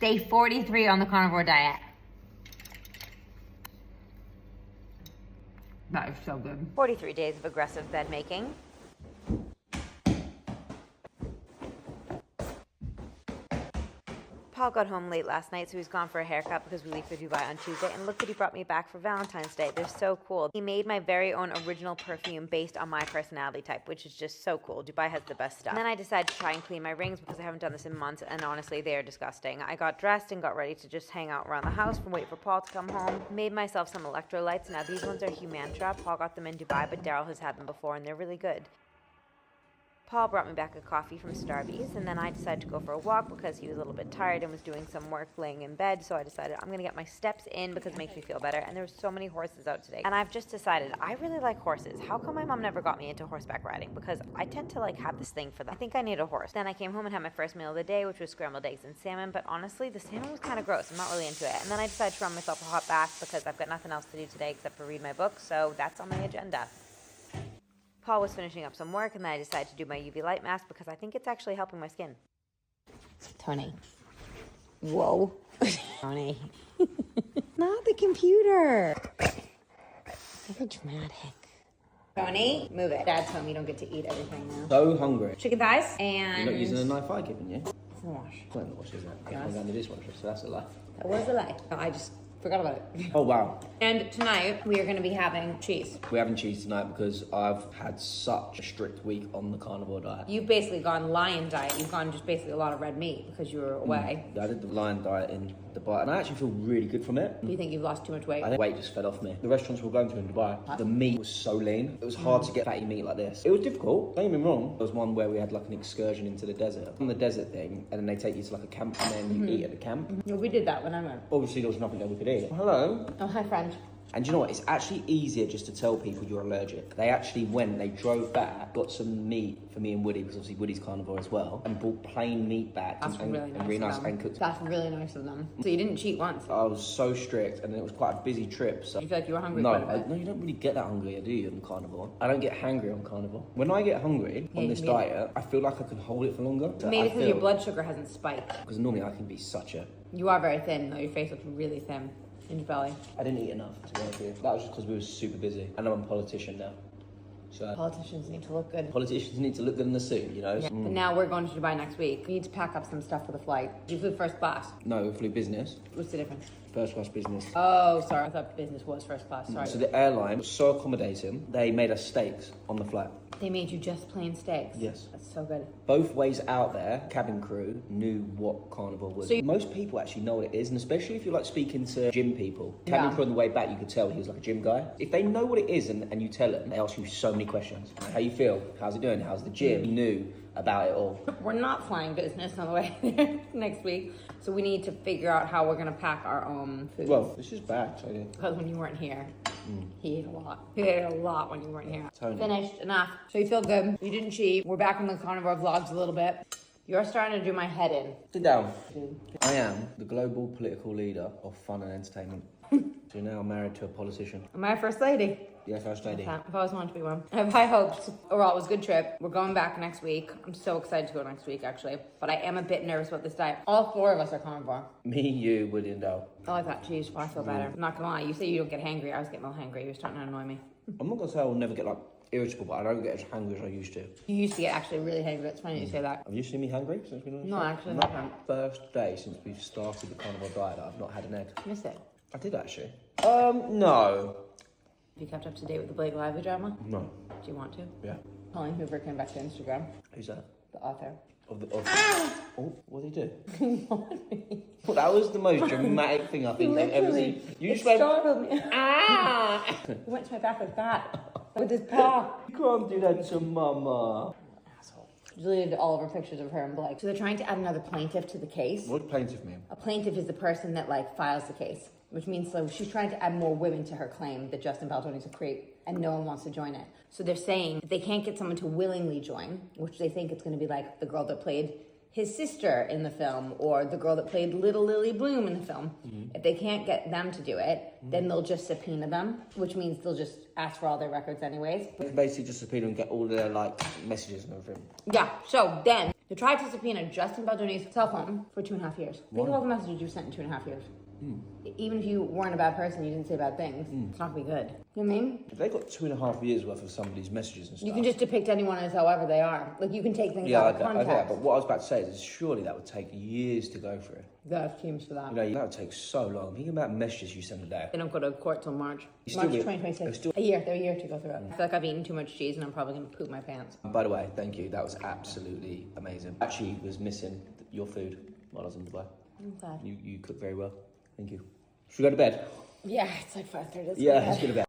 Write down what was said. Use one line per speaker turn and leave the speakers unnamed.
Day 43 on the carnivore diet. That is so good. 43 days of aggressive bed making. Paul got home late last night, so he's gone for a haircut because we leave for Dubai on Tuesday. And look what he brought me back for Valentine's Day. They're so cool. He made my very own original perfume based on my personality type, which is just so cool. Dubai has the best stuff. And then I decided to try and clean my rings because I haven't done this in months, and honestly, they are disgusting. I got dressed and got ready to just hang out around the house and wait for Paul to come home. Made myself some electrolytes. Now, these ones are Humantra. Paul got them in Dubai, but Daryl has had them before, and they're really good. Paul brought me back a coffee from Starbucks, and then I decided to go for a walk because he was a little bit tired and was doing some work laying in bed, so I decided I'm going to get my steps in because it makes me feel better, and there were so many horses out today. And I've just decided I really like horses. How come my mom never got me into horseback riding? Because I tend to have this thing for them. I think I need a horse. Then I came home and had my first meal of the day, which was scrambled eggs and salmon, but honestly, the salmon was kind of gross. I'm not really into it. And then I decided to run myself a hot bath because I've got nothing else to do today except for read my book, so that's on my agenda. Paul was finishing up some work, and then I decided to do my UV light mask because I think it's actually helping my skin. Tony. Whoa. Tony. Not the computer. Very dramatic. Tony, move it. Dad told me you don't get to eat everything now.
So hungry.
Chicken thighs and...
You're not using a knife I've given you?
It's in the wash.
It's not in the wash, is it? It's gone down the dishwasher, so that's a lie.
That was a lie. No, I just forgot about it.
Oh, wow.
And tonight, we are going to be having cheese.
We're having cheese tonight because I've had such a strict week on the carnivore diet.
You've basically gone lion diet. You've gone just basically a lot of red meat because you were away.
I did the lion diet in Dubai, and I actually feel really good from it.
Do you think you've lost too much weight?
I think weight just fell off me. The restaurants we were going to in Dubai, the meat was so lean. It was hard to get fatty meat like this. It was difficult, don't get me wrong. There was one where we had an excursion into the desert. On the desert thing, and then they take you to a camp, and then you eat at the camp.
Yeah, we did that when I went.
Obviously, there was nothing that we could eat. Hello.
Oh, hi, friend.
And you know what? It's actually easier just to tell people you're allergic. They actually went, they drove back, got some meat for me and Woody, because obviously Woody's carnivore as well, and brought plain meat back.
That's
and
really nice of them.
and cooked.
That's really nice of them. So you didn't cheat once?
I was so strict, and it was quite a busy trip. So
you feel like you were hungry?
No, no, you don't really get that hungry, do you, on carnivore? I don't get hangry on carnivore. When I get hungry on this diet, I feel like I can hold it for longer. So
maybe because your blood sugar hasn't spiked.
Because normally I can be such a...
You are very thin, though. Your face looks really thin. In your belly.
I didn't eat enough, to be honest with you. That was just because we were super busy. And I'm a politician now. So
politicians need to look good.
Politicians need to look good in the suit, you know?
Yeah. But now we're going to Dubai next week. We need to pack up some stuff for the flight. You flew first class?
No, we flew business.
What's the difference?
First class business.
Oh, sorry. I thought business was first class. Sorry.
So the airline was so accommodating, they made us steaks on the flight.
They made you just plain steaks?
Yes.
That's so good.
Both ways out there, cabin crew knew what carnivore was. So most people actually know what it is, and especially if you're speaking to gym people. Cabin crew on the way back, you could tell he was a gym guy. If they know what it is and you tell them, they ask you so many questions. How you feel? How's it doing? How's the gym? He knew about it all.
We're not flying business on the way there next week, so we need to figure out how we're going to pack our own food.
Well, this is bad, Tony.
Because when you weren't here, he ate a lot. He ate a lot when you weren't here.
Tony.
Finished. Enough. So you feel good. You didn't cheat. We're back in the carnivore vlogs a little bit. You're starting to do my head in.
Sit down. I am the global political leader of fun and entertainment. So you're now married to a politician.
Am I a first lady?
Yeah, first lady.
If I always wanted to be one. I have high hopes. Overall, it was a good trip. We're going back next week. I'm so excited to go next week, actually. But I am a bit nervous about this diet. All four of us are carnivore.
Me, you, Woody, and Dale.
Oh, I thought, geez, well, I feel better. I'm not gonna lie. You say you don't get hangry. I was getting a little hangry. You're starting to annoy me.
I'm not gonna say I'll never get irritable, but I don't get as hungry as I used to.
You used to get actually really hungry. It's funny you say that.
Have you seen me hungry since we
No, actually,
not.
I haven't.
First day since we've started the carnivore diet, I've not had an egg.
Missed it.
I did actually. No.
Have you kept up to date with the Blake Lively drama?
No.
Do you want to?
Yeah.
Colleen Hoover came back to Instagram.
Who's that?
The author.
Oh, what did he do? Well, that was the most dramatic thing I think I've ever seen. You just went,
startled me. He went to my back like that. With his paw.
You can't do that to mama.
Asshole. Deleted all of her pictures of her and Blake. So they're trying to add another plaintiff to the case.
What does plaintiff mean?
A plaintiff is the person that files the case. Which means she's trying to add more women to her claim that Justin Baldoni's a creep and no one wants to join it. So they're saying they can't get someone to willingly join, which they think it's going to be like the girl that played his sister in the film or the girl that played Little Lily Bloom in the film. If they can't get them to do it, then they'll just subpoena them, which means they'll just ask for all their records anyways.
Basically just subpoena and get all their messages and everything.
Yeah, so then
They tried to subpoena Justin Baldoni's cell phone for 2.5 years. Think of all the messages you've sent in 2.5 years. Even if you weren't a bad person, you didn't say bad things, it's not gonna be good. You know what I mean?
If they got 2.5 years worth of somebody's messages and stuff.
You can just depict anyone as however they are. Like, you can take things
yeah,
out of
I get that.
context.
But what I was about to say is surely that would take years to go through.
There's teams for that.
You know, that would take so long. Think about messages you send a day.
They don't go to court till March.
You
March
still get-
2026.
still-
A year. They're a year to go through it. I feel like I've eaten too much cheese and I'm probably going to poop my pants.
By the way, thank you. That was absolutely amazing. Actually, was missing your food while I was in Dubai.
I'm glad.
You cook very well. Thank you. Should we go to bed?
Yeah, it's like 5:30.
Yeah, let's go to bed.